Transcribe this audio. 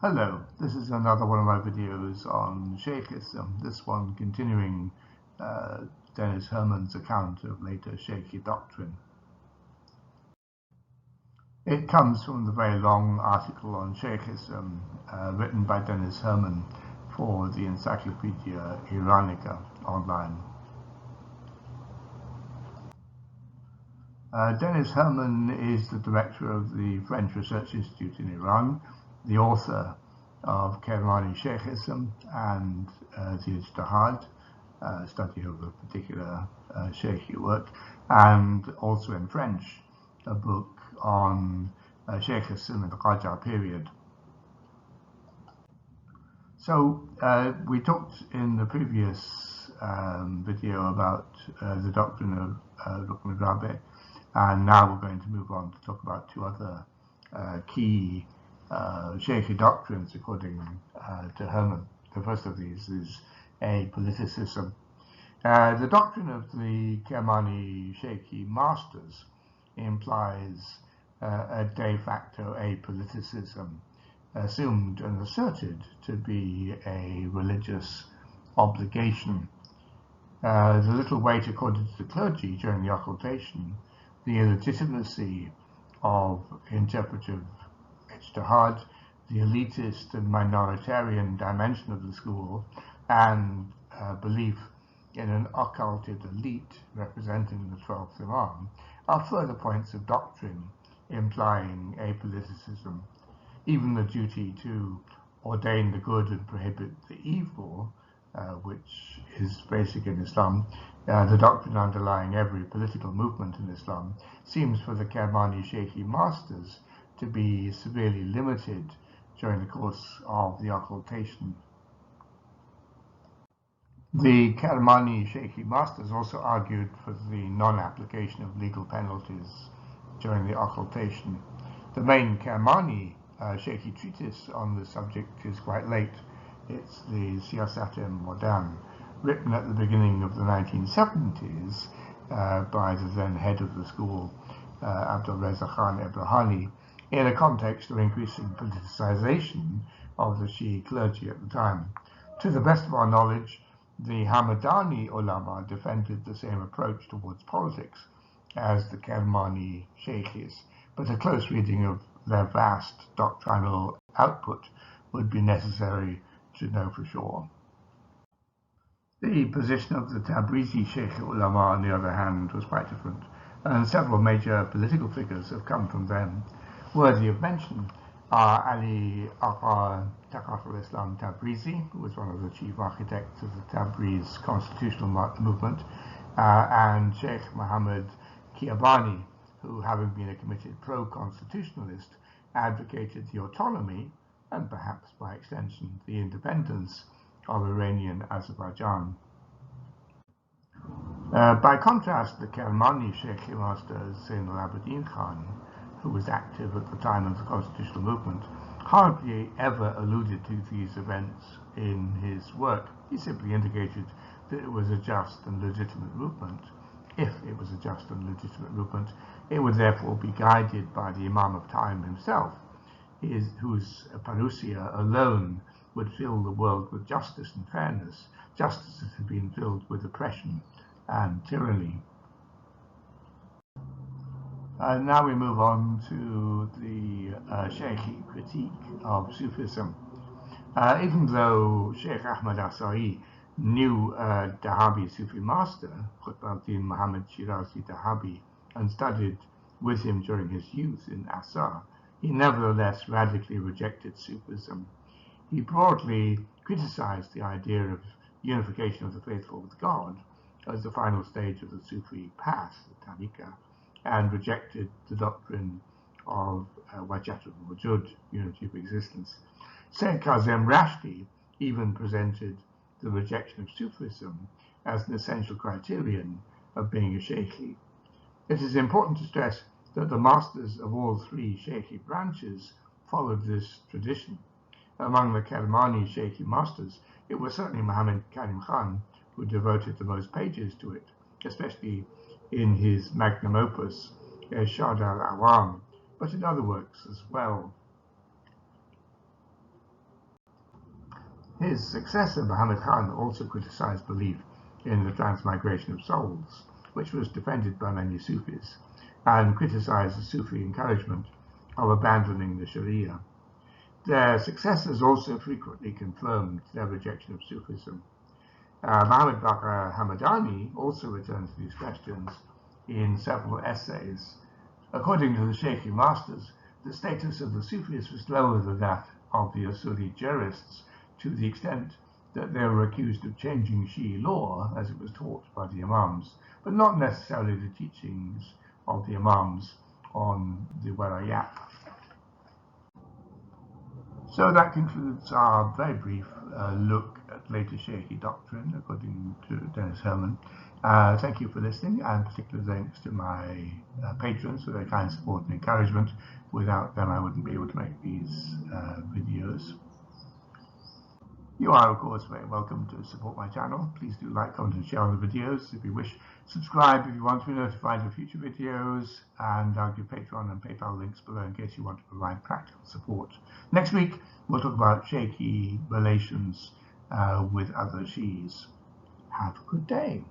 Hello, this is another one of my videos on Shaykhism, this one continuing Dennis Herman's account of later Shaykhi doctrine. It comes from the very long article on Shaykhism written by Dennis Herman for the Encyclopedia Iranica online. Dennis Herman is the director of the French Research Institute in Iran, the author of Kermani Shaykhism and the Ijtihad, study of a particular Shaykhi work, and also in French, a book on Shaykhism in the Qajar period. So we talked in the previous video about the doctrine of Rukn al-Rabi', and now we're going to move on to talk about two other key Shaykhi doctrines according to Herman. The first of these is apoliticism. The doctrine of the Kermani Shaykhi masters implies a de facto apoliticism, assumed and asserted to be a religious obligation. The little weight accorded to the clergy during the occultation, the illegitimacy of interpretive ijtihad, the elitist and minoritarian dimension of the school, and belief in an occulted elite representing the 12th Imam are further points of doctrine implying apoliticism. Even the duty to ordain the good and prohibit the evil, which is basic in Islam, the doctrine underlying every political movement in Islam, seems for the Kermani Shaykhi masters to be severely limited during the course of the occultation. The Kermani Shaykhi masters also argued for the non-application of legal penalties during the occultation. The main Kermani Shaykhi treatise on the subject is quite late. It's the Siyasat-e-Modern, written at the beginning of the 1970s by the then head of the school, Abdul Reza Khan Ebrahani, in a context of increasing politicization of the Shi'i clergy at the time. To the best of our knowledge, the Hamadani ulama defended the same approach towards politics as the Kermani Shaykhis, but a close reading of their vast doctrinal output would be necessary to know for sure. The position of the Tabrizi Shaykh ulama, on the other hand, was quite different, and several major political figures have come from them. Worthy of mention are Ali Agha Taqaf al-Islam Tabrizi, who was one of the chief architects of the Tabriz constitutional movement, and Sheikh Muhammad Kiabani, who, having been a committed pro-constitutionalist, advocated the autonomy, and perhaps by extension the independence, of Iranian Azerbaijan. By contrast, the Kermani Shaykhi master Zain al-Abidin Khan, who was active at the time of the constitutional movement, hardly ever alluded to these events in his work. He simply indicated that it was a just and legitimate movement. If it was a just and legitimate movement, it would therefore be guided by the Imam of Time himself, whose parousia alone would fill the world with justice and fairness, just as it had been filled with oppression and tyranny. Now we move on to the Shaykhi critique of Sufism. Even though Sheikh Ahmad Asai knew Dahabi Sufi master, Qutb-al-Din Muhammad Shirazi Dahabi, and studied with him during his youth in Assar, he nevertheless radically rejected Sufism. He broadly criticized the idea of unification of the faithful with God as the final stage of the Sufi path, the tariqah, and rejected the doctrine of Wahdatul Wujud, unity of existence. Sayyid Kazem Rashdi even presented the rejection of Sufism as an essential criterion of being a Shaykhi. It is important to stress that the masters of all three Shaykhi branches followed this tradition. Among the Kermani Shaykhi masters, it was certainly Muhammad Karim Khan who devoted the most pages to it, especially in his magnum opus, Irshad al-Awam, but in other works as well. His successor, Muhammad Khan, also criticized belief in the transmigration of souls, which was defended by many Sufis, and criticized the Sufi encouragement of abandoning the Sharia. Their successors also frequently confirmed their rejection of Sufism. Muhammad Baqir Hamadani also returned to these questions in several essays. According to the Shaykhi masters, the status of the Sufis was lower than that of the Usuli jurists, to the extent that they were accused of changing Shi'i law as it was taught by the Imams, but not necessarily the teachings of the Imams on the Walayat. So that concludes our very brief look at later Shaykhi doctrine, according to Dennis Herman. Thank you for listening, and particular thanks to my patrons for their kind support and encouragement. Without them, I wouldn't be able to make these videos. You are, of course, very welcome to support my channel. Please do like, comment, and share on the videos if you wish. Subscribe if you want to be notified of future videos, and I'll give Patreon and PayPal links below in case you want to provide practical support. Next week, we'll talk about Shaykhi relations with other Shi'is. Have a good day.